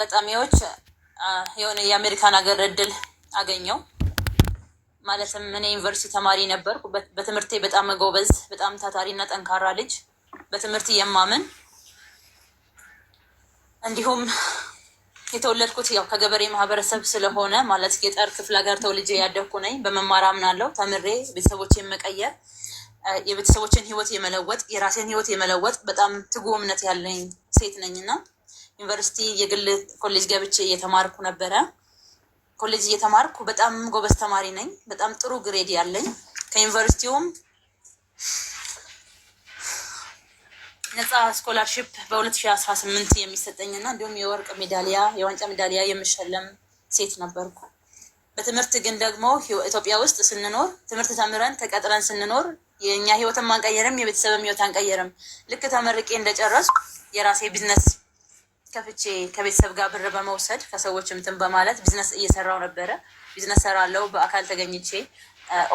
አጋጣሚዎች የሆነ የአሜሪካን ሀገር እድል አገኘው። ማለትም እኔ ዩኒቨርሲቲ ተማሪ ነበርኩ። በትምህርቴ በጣም ጎበዝ፣ በጣም ታታሪና ጠንካራ ልጅ፣ በትምህርት የማምን እንዲሁም የተወለድኩት ያው ከገበሬ ማህበረሰብ ስለሆነ ማለት ገጠር ክፍለ ሀገር ተወልጄ ያደግኩ ነኝ። በመማር አምናለሁ። ተምሬ ቤተሰቦቼን መቀየር፣ የቤተሰቦችን ህይወት የመለወጥ፣ የራሴን ህይወት የመለወጥ በጣም ትጉ እምነት ያለኝ ሴት ነኝና ዩኒቨርሲቲ የግል ኮሌጅ ገብቼ እየተማርኩ ነበረ። ኮሌጅ እየተማርኩ በጣም ጎበዝ ተማሪ ነኝ። በጣም ጥሩ ግሬድ ያለኝ ከዩኒቨርሲቲውም ነፃ ስኮላርሽፕ በ2018 የሚሰጠኝና እንዲሁም የወርቅ ሜዳሊያ የዋንጫ ሜዳሊያ የምሸለም ሴት ነበርኩ። በትምህርት ግን ደግሞ ኢትዮጵያ ውስጥ ስንኖር ትምህርት ተምረን ተቀጥረን ስንኖር የእኛ ህይወትን አንቀየርም፣ የቤተሰብም ህይወት አንቀየርም። ልክ ተመርቄ እንደጨረስኩ የራሴ ቢዝነስ ከፍቼ ከቤተሰብ ጋር ብር በመውሰድ ከሰዎች እንትን በማለት ቢዝነስ እየሰራው ነበረ። ቢዝነስ ሰራለው፣ በአካል ተገኝቼ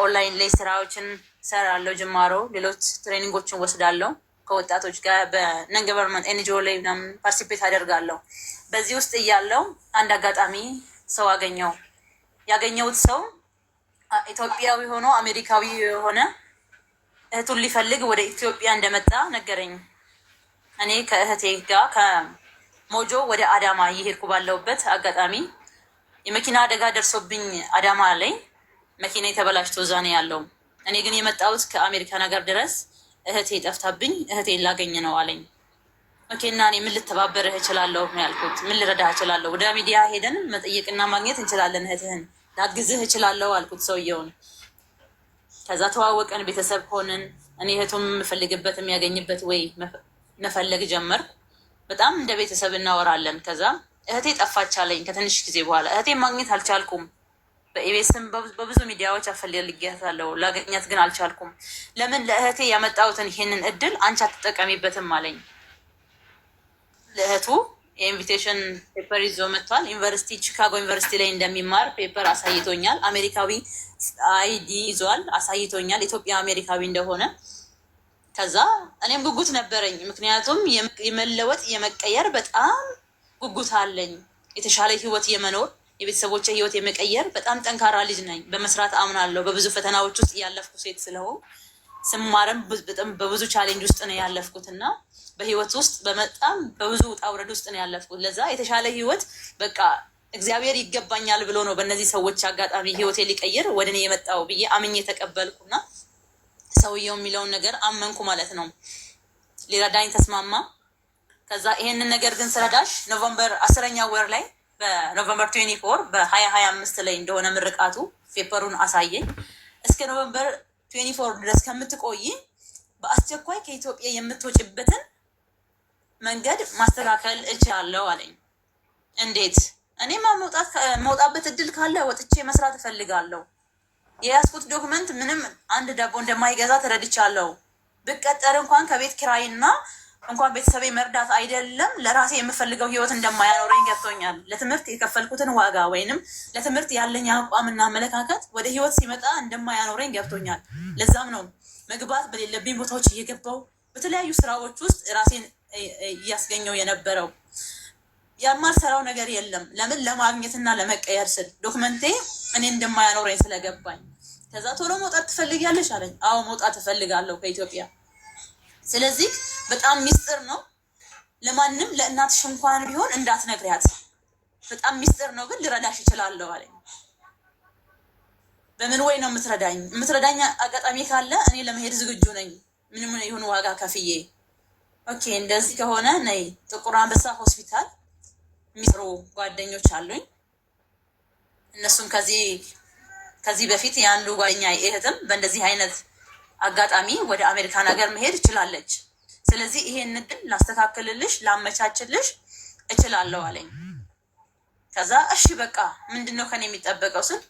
ኦንላይን ላይ ስራዎችን ሰራለው። ጅማሮ ሌሎች ትሬኒንጎችን ወስዳለው። ከወጣቶች ጋር በነን ገቨርንመንት ኤንጂኦ ላይ ምናምን ፓርቲሲፔት አደርጋለሁ። በዚህ ውስጥ እያለው አንድ አጋጣሚ ሰው አገኘው። ያገኘሁት ሰው ኢትዮጵያዊ ሆኖ አሜሪካዊ የሆነ እህቱን ሊፈልግ ወደ ኢትዮጵያ እንደመጣ ነገረኝ። እኔ ከእህቴ ጋር ከሞጆ ወደ አዳማ እየሄድኩ ባለሁበት አጋጣሚ የመኪና አደጋ ደርሶብኝ አዳማ ላይ መኪና የተበላሽቶ እዛ ነው ያለው። እኔ ግን የመጣሁት ከአሜሪካን ሀገር ድረስ እህቴ ጠፍታብኝ እህቴን ላገኝ ነው አለኝ። ኦኬና እኔ ምን ልተባበርህ እችላለሁ ያልኩት፣ ምን ልረዳህ እችላለሁ? ወደ ሚዲያ ሄደን መጠየቅና ማግኘት እንችላለን፣ እህትህን ላግዝህ እችላለሁ አልኩት ሰውየውን። ከዛ ተዋወቀን፣ ቤተሰብ ሆንን። እኔ እህቱን የምፈልግበት የሚያገኝበት ወይ መፈለግ ጀመርኩ። በጣም እንደ ቤተሰብ እናወራለን። ከዛ እህቴ ጠፋች አለኝ። ከትንሽ ጊዜ በኋላ እህቴን ማግኘት አልቻልኩም። በኢቤስም በብዙ ሚዲያዎች አፈልጌያታለሁ፣ ላገኛት ግን አልቻልኩም። ለምን? ለእህቴ ያመጣሁትን ይሄንን እድል አንቺ አትጠቀሚበትም አለኝ። ለእህቱ የኢንቪቴሽን ፔፐር ይዞ መጥቷል። ዩኒቨርሲቲ ቺካጎ ዩኒቨርሲቲ ላይ እንደሚማር ፔፐር አሳይቶኛል። አሜሪካዊ አይዲ ይዟል፣ አሳይቶኛል ኢትዮጵያ አሜሪካዊ እንደሆነ። ከዛ እኔም ጉጉት ነበረኝ፣ ምክንያቱም የመለወጥ የመቀየር በጣም ጉጉት አለኝ። የተሻለ ህይወት የመኖር የቤተሰቦች ህይወት የመቀየር በጣም ጠንካራ ልጅ ነኝ። በመስራት አምናለሁ። በብዙ ፈተናዎች ውስጥ ያለፍኩ ሴት ስለሆን ስማርም በጣም በብዙ ቻሌንጅ ውስጥ ነው ያለፍኩት እና በህይወት ውስጥ በጣም በብዙ ውጣ ውረድ ውስጥ ነው ያለፍኩት። ለዛ የተሻለ ህይወት በቃ እግዚአብሔር ይገባኛል ብሎ ነው በእነዚህ ሰዎች አጋጣሚ ህይወቴ ሊቀይር ወደ እኔ የመጣው ብዬ አምኜ ተቀበልኩና ሰውየው የሚለውን ነገር አመንኩ ማለት ነው። ሊረዳኝ ተስማማ። ከዛ ይሄንን ነገር ግን ስረዳሽ ኖቨምበር 10ኛ ወር ላይ በኖቨምበር 24 በ2025 ላይ እንደሆነ ምርቃቱ ፔፐሩን አሳየኝ። እስከ ኖቨምበር 24 ድረስ ከምትቆይ በአስቸኳይ ከኢትዮጵያ የምትወጭበትን መንገድ ማስተካከል እችላለሁ አለኝ። እንዴት? እኔማ መውጣበት እድል ካለ ወጥቼ መስራት እፈልጋለሁ። የያዝኩት ዶክመንት ምንም አንድ ዳቦ እንደማይገዛ ተረድቻለሁ። ብቀጠር እንኳን ከቤት ኪራይና እንኳን ቤተሰቤ መርዳት አይደለም ለራሴ የምፈልገው ህይወት እንደማያኖረኝ ገብቶኛል። ለትምህርት የከፈልኩትን ዋጋ ወይንም ለትምህርት ያለኝ አቋምና አመለካከት ወደ ህይወት ሲመጣ እንደማያኖረኝ ገብቶኛል። ለዛም ነው መግባት በሌለብኝ ቦታዎች እየገባው በተለያዩ ስራዎች ውስጥ ራሴን እያስገኘው የነበረው። የማልሰራው ነገር የለም። ለምን? ለማግኘትና ለመቀየር ስል ዶክመንቴ እኔ እንደማያኖረኝ ስለገባኝ። ከዛ ቶሎ መውጣት ትፈልጊያለሽ አለኝ። አዎ መውጣት እፈልጋለሁ ከኢትዮጵያ። ስለዚህ በጣም ሚስጥር ነው፣ ለማንም ለእናትሽ እንኳን ቢሆን እንዳትነግሪያት። በጣም ሚስጥር ነው ግን ልረዳሽ እችላለሁ አለኝ። በምን ወይ ነው የምትረዳኝ? የምትረዳኝ አጋጣሚ ካለ እኔ ለመሄድ ዝግጁ ነኝ፣ ምንም ይሁን ዋጋ ከፍዬ። ኦኬ እንደዚህ ከሆነ ነይ ጥቁር አንበሳ ሆስፒታል የሚሰሩ ጓደኞች አሉኝ። እነሱም ከዚህ በፊት ያሉ ጓደኛ እህትም በእንደዚህ አይነት አጋጣሚ ወደ አሜሪካን ሀገር መሄድ ትችላለች። ስለዚህ ይሄን እድል ላስተካክልልሽ ላመቻችልሽ እችላለሁ አለኝ። ከዛ እሺ በቃ ምንድነው ከኔ የሚጠበቀው ስል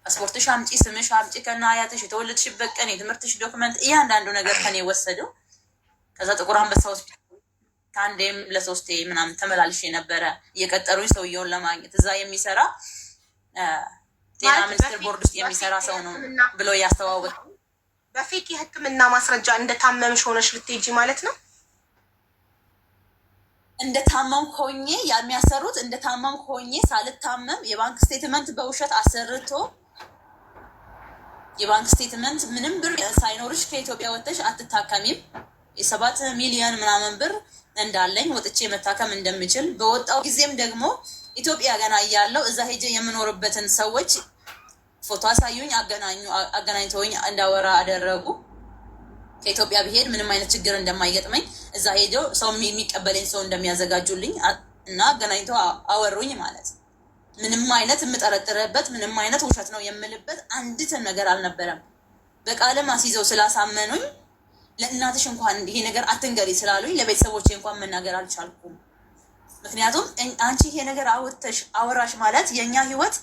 ፓስፖርትሽ አምጪ፣ ስምሽ አምጪ፣ ከና አያትሽ፣ የተወለድሽበት ቀን፣ የትምህርትሽ ዶክመንት፣ እያንዳንዱ ነገር ከኔ ወሰደው። ከዛ ጥቁር አንበሳ ሆስፒታል ከአንዴም ለሶስቴ ምናምን ተመላልሽ የነበረ እየቀጠሩኝ ሰውየውን ለማግኘት እዛ የሚሰራ ጤና ሚኒስቴር ቦርድ ውስጥ የሚሰራ ሰው ነው ብሎ ያስተዋወቅ። በፌክ የሕክምና ማስረጃ እንደታመምሽ ሆነሽ ልትሄጂ ማለት ነው? እንደታመም ሆኜ የሚያሰሩት እንደታመም ሆኜ ሳልታመም የባንክ ስቴትመንት በውሸት አሰርቶ የባንክ ስቴትመንት ምንም ብር ሳይኖርሽ ከኢትዮጵያ ወጥተሽ አትታከሚም፣ የ7 ሚሊዮን ምናምን ብር እንዳለኝ ወጥቼ መታከም እንደምችል በወጣው ጊዜም ደግሞ ኢትዮጵያ ገና እያለው እዛ ሄጄ የምኖርበትን ሰዎች ፎቶ አሳዩኝ፣ አገናኝተውኝ እንዳወራ አደረጉ። ከኢትዮጵያ ብሄድ ምንም አይነት ችግር እንደማይገጥመኝ እዛ ሄደው ሰው የሚቀበለኝ ሰው እንደሚያዘጋጁልኝ እና አገናኝተው አወሩኝ ማለት ነው። ምንም አይነት የምጠረጥርበት ምንም አይነት ውሸት ነው የምልበት አንዲት ነገር አልነበረም። በቃልም አስይዘው ስላሳመኑኝ ለእናትሽ እንኳን ይሄ ነገር አትንገሪ ስላሉኝ ለቤተሰቦቼ እንኳን መናገር አልቻልኩም። ምክንያቱም አንቺ ይሄ ነገር አወራሽ ማለት የእኛ ህይወት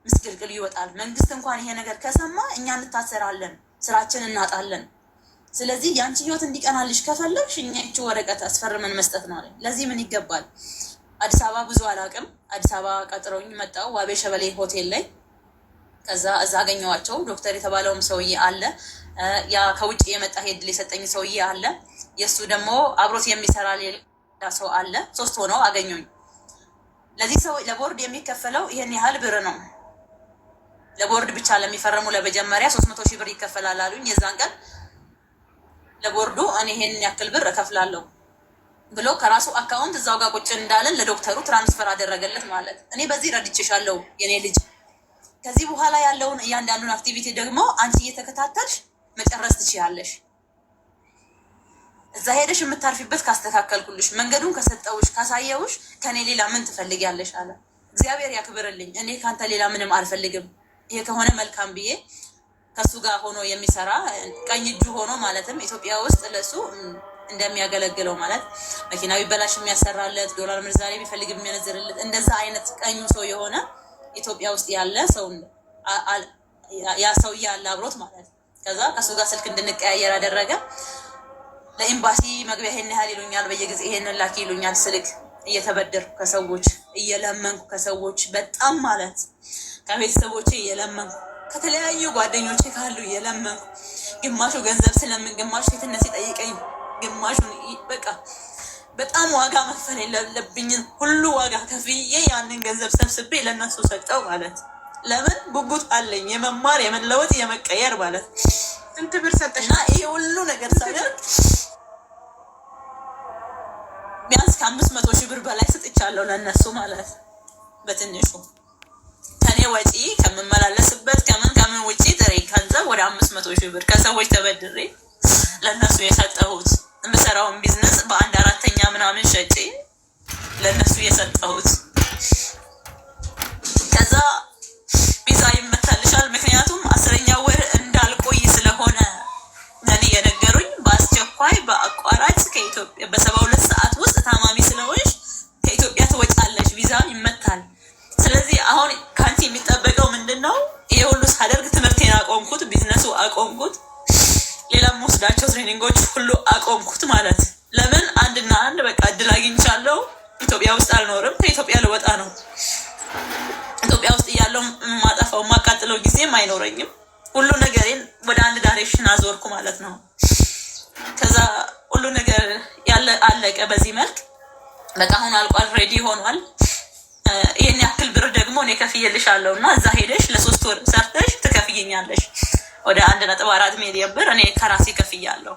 ምስቅልቅል ይወጣል። መንግስት እንኳን ይሄ ነገር ከሰማ እኛ እንታሰራለን፣ ስራችን እናጣለን። ስለዚህ የአንቺ ህይወት እንዲቀናልሽ ከፈለግሽ እኛ ይቺ ወረቀት አስፈርመን መስጠት ነው አለኝ። ለዚህ ምን ይገባል? አዲስ አበባ ብዙ አላውቅም። አዲስ አበባ ቀጥረውኝ መጣሁ ዋቤ ሸበሌ ሆቴል ላይ። ከዛ እዛ አገኘኋቸው። ዶክተር የተባለውም ሰውዬ አለ፣ ያ ከውጭ የመጣ ሄድል የሰጠኝ ሰውዬ አለ፣ የእሱ ደግሞ አብሮት የሚሰራ ሌላ ሰው አለ። 3 ሆነው አገኙኝ። ለዚህ ሰው ለቦርድ የሚከፈለው ይሄን ያህል ብር ነው። ለቦርድ ብቻ ለሚፈርሙ ለመጀመሪያ 300 ሺህ ብር ይከፈላል አሉኝ። የዛን ቀን ለቦርዱ እኔ ይሄን ያክል ብር እከፍላለሁ ብሎ ከራሱ አካውንት እዛው ጋር ቁጭ እንዳለን ለዶክተሩ ትራንስፈር አደረገለት ማለት። እኔ በዚህ ረድቼሻለሁ የኔ ልጅ፣ ከዚህ በኋላ ያለውን እያንዳንዱን አክቲቪቲ ደግሞ አንቺ እየተከታተልሽ መጨረስ ትችያለሽ። እዛ ሄደሽ የምታርፊበት ካስተካከልኩልሽ፣ መንገዱን ከሰጠውሽ፣ ካሳየውሽ ከኔ ሌላ ምን ትፈልጊያለሽ አለ። እግዚአብሔር ያክብርልኝ። እኔ ካንተ ሌላ ምንም አልፈልግም። ይሄ ከሆነ መልካም ብዬ ከሱ ጋር ሆኖ የሚሰራ ቀኝ እጁ ሆኖ ማለትም ኢትዮጵያ ውስጥ ለሱ እንደሚያገለግለው ማለት መኪና ቢበላሽ የሚያሰራለት፣ ዶላር ምንዛሬ ቢፈልግ የሚያነዝርለት፣ እንደዛ አይነት ቀኙ ሰው የሆነ ኢትዮጵያ ውስጥ ያለ ሰው ያ ሰው ያለ አብሮት ማለት። ከዛ ከሱ ጋር ስልክ እንድንቀያየር አደረገ። ለኤምባሲ መግቢያ ይሄን ያህል ይሉኛል፣ በየጊዜ ይሄንን ላኪ ይሉኛል። ስልክ እየተበደርኩ ከሰዎች እየለመንኩ ከሰዎች በጣም ማለት ከቤተሰቦቼ እየለመንኩ ከተለያዩ ጓደኞቼ ካሉ እየለመንኩ ግማሹ ገንዘብ ስለምን ግማሹ ሴትነት ሲጠይቀኝ ግማሹን በቃ በጣም ዋጋ መክፈል የሌለብኝን ሁሉ ዋጋ ከፍዬ ያንን ገንዘብ ሰብስቤ ለእነሱ ሰጠው ማለት። ለምን ጉጉት አለኝ የመማር የመለወጥ የመቀየር ማለት። ስንት ብር ሰጠሽና ይሄ ሁሉ ነገር ሳደርግ ቢያንስ ከ500 ሺህ ብር በላይ ሰጥቻለሁ ለእነሱ ማለት በትንሹ ከኔ ወጪ ከምመላለስበት ከምን ውጪ ጥሬ ገንዘብ ወደ 500 ሺህ ብር ከሰዎች ተበድሬ ለእነሱ የሰጠሁት። የምሰራውን ቢዝነስ በ1/4 ምናምን ሸጬ ለእነሱ የሰጠሁት። ከዛ ቪዛ ይመታልሻል፣ ምክንያቱም 10ኛ ወር እንዳልቆይ ስለሆነ ለኔ የነገሩኝ። በአስቸኳይ በአቋራጭ ከኢትዮጵያ በ72 ሰዓት ውስጥ ታማሚ ስለሆንሽ ከኢትዮጵያ ትወጫለሽ፣ ቪዛ ይመታል። ስለዚህ አሁን ከአንቺ የሚጠበቀው ምንድነው? ይሄ ሁሉ ሳደርግ ትምህርቴን አቆምኩት፣ ቢዝነሱ አቆምኩት፣ ሌላም ወስዳቸው ትሬኒንጎች ሁሉ አቆምኩት ማለት። ለምን? አንድና አንድ በቃ እድል አግኝቻለሁ። ኢትዮጵያ ውስጥ አልኖርም፣ ከኢትዮጵያ ልወጣ ነው። ኢትዮጵያ ውስጥ እያለው ማጠፋው ማቃጥለው ጊዜም አይኖረኝም። ሁሉ ነገሬን ወደ አንድ ዳይሬክሽን አዞርኩ ማለት ነው። ከዛ ሁሉ ነገር አለቀ በዚህ መልክ። በቃ አሁን አልቋል፣ ሬዲ ሆኗል። ይሄን ያክል ብር ደግሞ እኔ ከፍዬልሻለሁ እና እዛ ሄደሽ ለ3 ወር ሰርተሽ ትከፍይኛለሽ። ወደ 1.4 ሚሊዮን ብር እኔ ከራሴ ከፍያለሁ።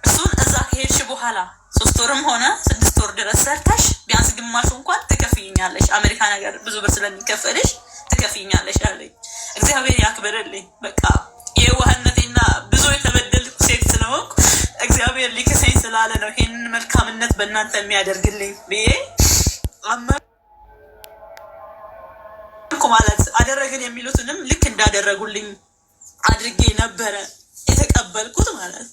እሱን እዛ ከሄድሽ በኋላ 3 ወርም ሆነ 6 ወር ድረስ ሰርተሽ ቢያንስ ግማሹ እንኳን ትከፍይኛለሽ። አሜሪካ ነገር ብዙ ብር ስለሚከፈልሽ ትከፍይኛለሽ አለኝ። እግዚአብሔር ያክብርልኝ። በቃ የዋህነቴና ብዙ የተበደልኩ ሴት ስለሆንኩ እግዚአብሔር ሊክሰኝ ስላለ ነው ይሄንን መልካምነት በእናንተ የሚያደርግልኝ ብዬ አመንኩ ማለት። አደረግን የሚሉትንም ልክ እንዳደረጉልኝ አድርጌ ነበረ የተቀበልኩት ማለት።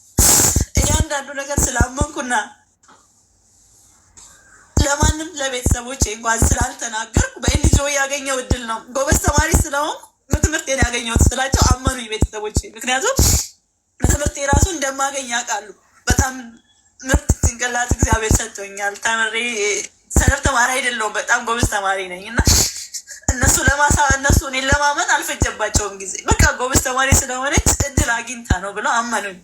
እያንዳንዱ ነገር ስላመንኩና ለማንም ለቤተሰቦቼ እንኳን ስላልተናገርኩ በኤንጂኦ ያገኘው እድል ነው። ጎበዝ ተማሪ ስለሆንኩ በትምህርቴን ያገኘሁት ስላቸው አመኑኝ ቤተሰቦቼ። ምክንያቱም በትምህርቴ ራሱ እንደማገኝ ያውቃሉ። በጣም ምርጥ ጭንቅላት እግዚአብሔር ሰጥቶኛል። ተምሬ ሰነፍ ተማሪ አይደለሁም፣ በጣም ጎበዝ ተማሪ ነኝ እና እነሱ እኔን ለማመን አልፈጀባቸውም ጊዜ። በቃ ጎበዝ ተማሪ ስለሆነች እድል አግኝታ ነው ብለው አመኑኝ።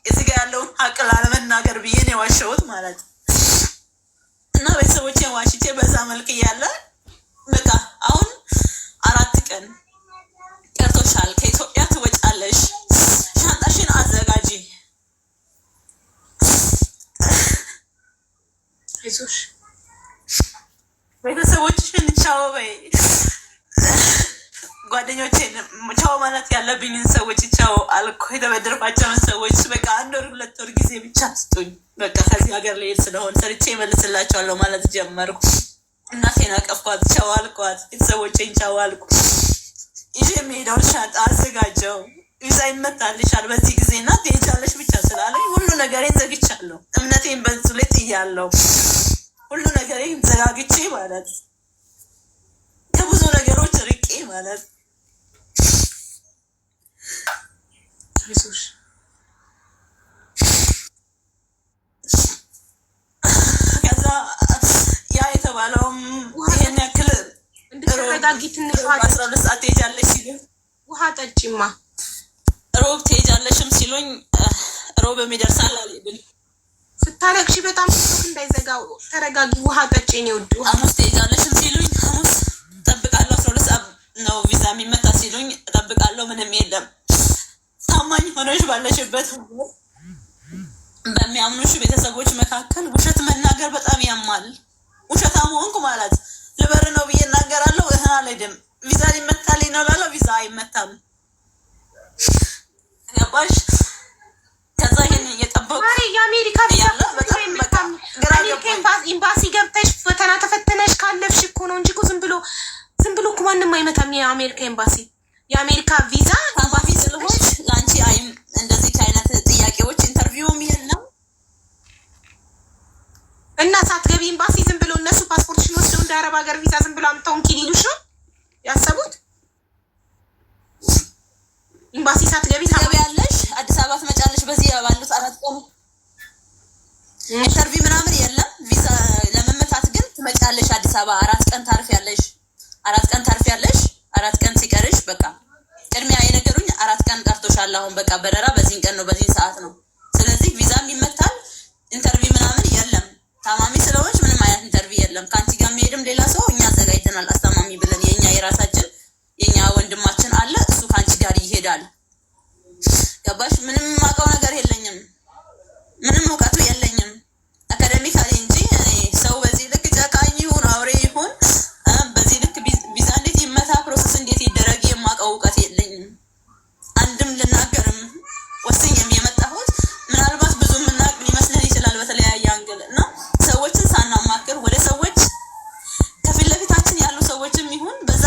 እዚህ ጋር ያለውን ሀቅ ላለመናገር ብዬ ነው የዋሸሁት ማለት። ቤተሰቦቼን ዋሽቼ በዛ መልክ እያለ በቃ አሁን 4 ቀን ቀርቶሻል፣ ከኢትዮጵያ ትወጫለሽ፣ ሻንጣሽን አዘጋጂ፣ አይዞሽ፣ ቤተሰቦችሽን ቻው በይ፣ ጓደኞቼን ቻው ማለት ያለብኝን ሰዎች ቻው አልኩ፣ የተበደርኳቸውን ሰዎች በቃ 1 ወር 2 ወር ጊዜ ብቻ ስጡኝ፣ በቃ ከዚህ ሀገር ልሄድ ስለሆን ሰርቼ እመልስላቸዋለሁ ማለት ጀመርኩ። እናቴን አቀፍኳት፣ ቻው አልኳት፣ ቤተሰቦቼን ቻው አልኩ። ይዤ የሚሄደውን ሻንጣ አዘጋጀው፣ ቪዛ ይመታልሻል በዚህ ጊዜ እና ትሄጃለሽ ብቻ ስላለኝ ሁሉ ነገሬን ዘግቻለሁ። እምነቴን በዙ ላይ ጥያለሁ። ሁሉ ነገሬን ዘጋግቼ ማለት ከብዙ ነገሮች ርቄ ማለት አይዞሽ ከዛ ያ የተባለውም ይሄን ያክል እንድትረጋጊ ትንሽ 12 ሰዓት ትሄጃለሽ ሲሉኝ ውሃ ጠጪማ፣ ሮብ ትሄጃለሽም ሲሉኝ ሮብ የሚደርሳል አልሄድም። ስታለቅሺ በጣም እንዳይዘጋው ተረጋጊ፣ ውሃ ጠጪ ነው ውድ። ሐሙስ ትሄጃለሽም ሲሉኝ ሐሙስ እጠብቃለሁ። 12 ሰዓት ነው ቪዛ የሚመታ ሲሉኝ እጠብቃለሁ። ምንም የለም። ታማኝ ሆነሽ ባለሽበት በሚያምኑሽ ቤተሰቦች መካከል ውሸት መናገር በጣም ያማል። ውሸታም ሆንኩ ማለት ልበር ነው ብዬ እናገራለሁ። አልሄድም። ቪዛ ሊመታልኝ ነው ላለው ቪዛ አይመታም። ገባሽ? ከዛ ይሄን እየጠበቁ የአሜሪካ ኤምባሲ ገብተሽ ፈተና ተፈተነሽ ካለፍሽ እኮ ነው እንጂ ዝም ብሎ እኮ ማንም አይመታም። የአሜሪካ ኤምባሲ የአሜሪካ ቪዛ ታማሚ ስለሆንሽ ለአንቺ አይም እንደዚህ አይነት ጥያቄዎች ኢንተርቪውም የለም እና ሳትገቢ ኤምባሲ ዝም ብሎ እነሱ ፓስፖርትሽን ወስደው እንደ አረብ ሀገር ቪዛ ዝም ብሎ አምጥተው እንኪ ሊሉሽ ነው ያሰቡት። ኤምባሲ ሳትገቢ ትገቢያለሽ፣ አዲስ አበባ ትመጫለሽ። በዚህ ባሉት 4 ቀን ኢንተርቪው ምናምን የለም። ቪዛ ለመመታት ግን ትመጫለሽ አዲስ አበባ 4 ቀን ታርፊያለሽ። 4 ቀን ታርፊያለሽ። 4 ቀን ሲቀርሽ በቃ ቅድሚያ የነገሩኝ 4 ቀን ቀርቶሻል። አሁን በቃ በረራ በዚህ ቀን ነው በዚህ ሰዓት ነው። ስለዚህ ቪዛም ይመታል። ኢንተርቪው ምናምን የለም። ታማሚ ስለሆንሽ ምንም አይነት ኢንተርቪው የለም። ከአንቺ ጋር የሚሄድም ሌላ ሰው እኛ አዘጋጅተናል። አስተማሚ ብለን የራሳችን የኛ ወንድማችን አለ። እሱ ከአንቺ ጋር ይሄዳል። ገባሽ? ምንም የማውቀው ነገር የለኝም። ምንም እውቀቱ የለኝም አካዳሚካሊ እንጂ ሰው በዚህ ልክ ጨካኝ ይሁን አውሬ ይሁን በዚህ ልክ ቪዛ እንዴት ይመታ ፕሮሰስ እንዴት ይደረግ የማውቀው እውቀት የለኝም። አንድም ልናገርም ወስኜም የመጣሁት ምናልባት ብዙ የምናውቅ ሊመስለን ይችላል በተለያየ አንግል እና ሰዎችን ሳናማክር ወደ ሰዎች ከፊት ለፊታችን ያሉ ሰዎችም ይሁን በዛ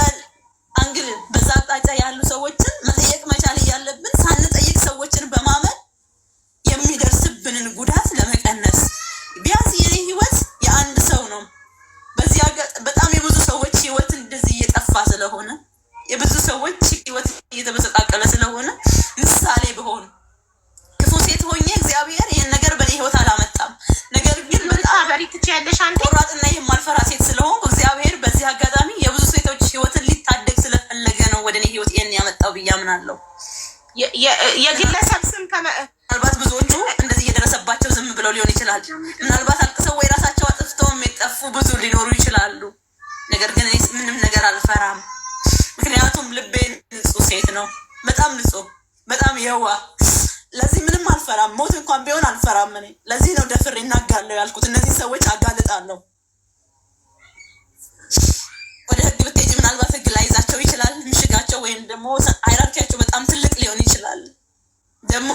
አንግል በዛ አቅጣጫ ያሉ ሰዎችን መጠየቅ መቻል እያለብን ሳንጠይቅ ሰዎችን በማመን የሚደርስብንን ጉዳት ለመቀነስ ቢያንስ የኔ ህይወት የአንድ ሰው ነው። በዚህ በጣም የብዙ ሰዎች ህይወት እንደዚህ እየጠፋ ስለሆነ የብዙ ሰዎች ህይወት እየተበሰቃቀለ ስለሆነ ምሳሌ ብሆን ክፉ ሴት ሆኜ እግዚአብሔር ይህን ነገር በኔ ህይወት አላመጣም። ነገር ግን በጣም ትችያለሽ አንተ ቆራጥና የማልፈራ ሴት ስለሆንኩ እግዚአብሔር በዚህ አጋጣሚ የብዙ ሴቶች ህይወትን ሊታደግ ስለፈለገ ነው ወደ እኔ ህይወት ይህን ያመጣው ብዬ አምናለሁ። የግለሰብ ስም ምናልባት ብዙዎቹ እንደዚህ እየደረሰባቸው ዝም ብለው ሊሆን ይችላል። ምናልባት አልቅሰው ወይ ራሳቸው አጥፍተውም የጠፉ ብዙ ሊኖሩ ይችላሉ። ነገር ግን እኔ ምንም ነገር አልፈራም። ምክንያቱም ልቤ ንጹህ ሴት ነው። በጣም ንጹህ፣ በጣም የዋህ። ለዚህ ምንም አልፈራም። ሞት እንኳን ቢሆን አልፈራም። እኔ ለዚህ ነው ደፍሬ እናጋለሁ ያልኩት። እነዚህ ሰዎች አጋልጣለሁ። ወደ ህግ ብትሄጂ ምናልባት ህግ ላይዛቸው ይችላል። ምሽጋቸው ወይም ደግሞ ሃይራርኪያቸው በጣም ትልቅ ሊሆን ይችላል። ደግሞ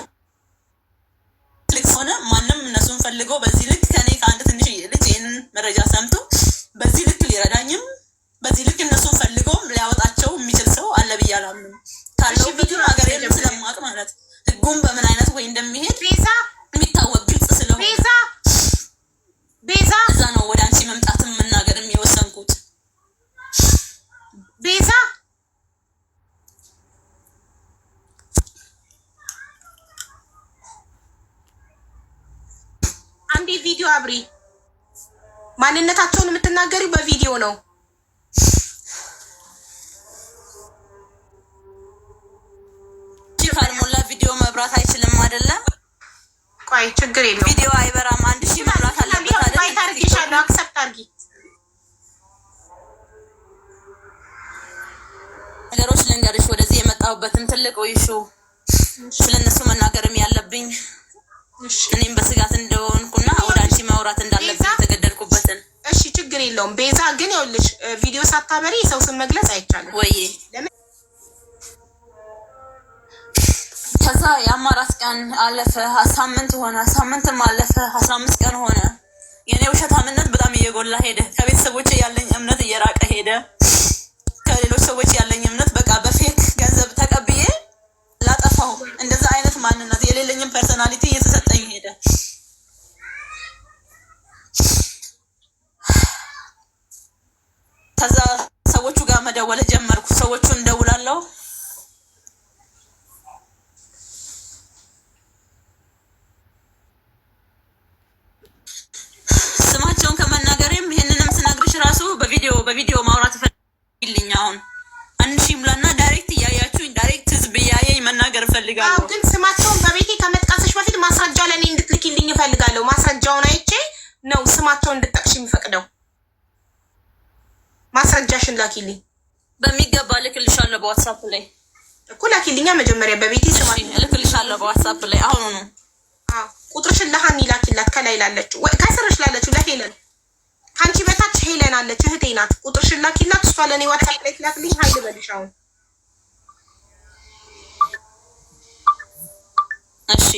ትልቅ ሆነ ማንም እነሱን ፈልገው በዚህ ልክ ከኔ ከአንድ ትንሽ ልጅ ይህንን መረጃ ሰምቶ በዚህ ልክ ሊረዳኝም በዚህ ልክ እነሱን ፈልገው ሊያወጣቸው የሚችል ሰው አለ ብዬ አላምንም። ካለው ቪዲዮ ሀገሬን ስለማውቅ ማለት ህጉም በምን አይነት ወይ እንደሚሄድ የሚታወቅ ግልጽ ስለሆነ ቤዛ እዛ ነው ወደ አንቺ መምጣትም መናገርም የወሰንኩት። ቤዛ አንዴ ቪዲዮ አብሪ። ማንነታቸውን የምትናገሪው በቪዲዮ ነው። ካልሞላ ቪዲዮ መብራት አይችልም አይደለም? ቆይ ችግር የለውም። ቪዲዮ አይበራም። 1000 መብራት አለበት አይደል? ታርጊሻለሁ። አክሰፕት አድርጊ ልንገርሽ ወደዚህ የመጣሁበትን ትልቁ ኢሹ ስለነሱ መናገርም ያለብኝ እኔም በስጋት እንደሆንኩና ወደ አንቺ ማውራት እንዳለብኝ የተገደድኩበትን። እሺ ችግር የለውም ቤዛ። ግን ይኸውልሽ ቪዲዮ ሳታበሪ የሰው ስም መግለጽ አይቻልም ወይ? ከዛ የ4 ቀን አለፈ፣ ሳምንት ሆነ፣ ሳምንትም አለፈ፣ 15 ቀን ሆነ። የኔ ውሸታምነት በጣም እየጎላ ሄደ። ከቤተሰቦቼ ያለኝ እምነት እየራቀ ሄደ። ከሌሎች ሰዎች ያለኝ እምነት በቃ በፌክ ገንዘብ ተቀብዬ ላጠፋው እንደዛ አይነት ማንነት የሌለኝም ፐርሰናሊቲ እየተሰጠኝ ሄደ። ከዛ ሰዎቹ ጋር መደወል ጀመርኩ። ሰዎቹን እንደውላለሁ። ስማቸውን ከመናገሬም ይሄንንም ስነግርሽ ራሱ በቪዲዮ ማውራት ፈልግልኝ። አሁን 1000 ሙላና ዳይሬክት እያያችሁኝ ዳይሬክት ህዝብ እያየኝ መናገር እፈልጋለሁ። አዎ ግን ስማቸውን በቤቴ ከመጥቀስሽ በፊት ማስረጃ ለእኔ እንድትልኪልኝ እፈልጋለሁ። ማስረጃውን አይቼ ነው ስማቸውን እንድጠቅሽ የሚፈቅደው። ማስረጃሽን ላኪልኝ። በሚገባ ልክልሻለሁ። በዋትስአፕ ላይ እኮ ላኪልኛ። መጀመሪያ በቤቴ ስማ ልክልሻለሁ በዋትስአፕ ላይ አሁን ነው። ቁጥርሽን ለሀኒ ላኪላት። ከላይ ላለችው ከስርሽ ላለችው ለሄለን፣ ከአንቺ በታች ሄለን አለች እህቴ ናት። ቁጥርሽን ላኪላት። እሷ ለእኔ ዋትስአፕ ላይ ትላክልኝ። ሀይል በልሽ አሁን። እሺ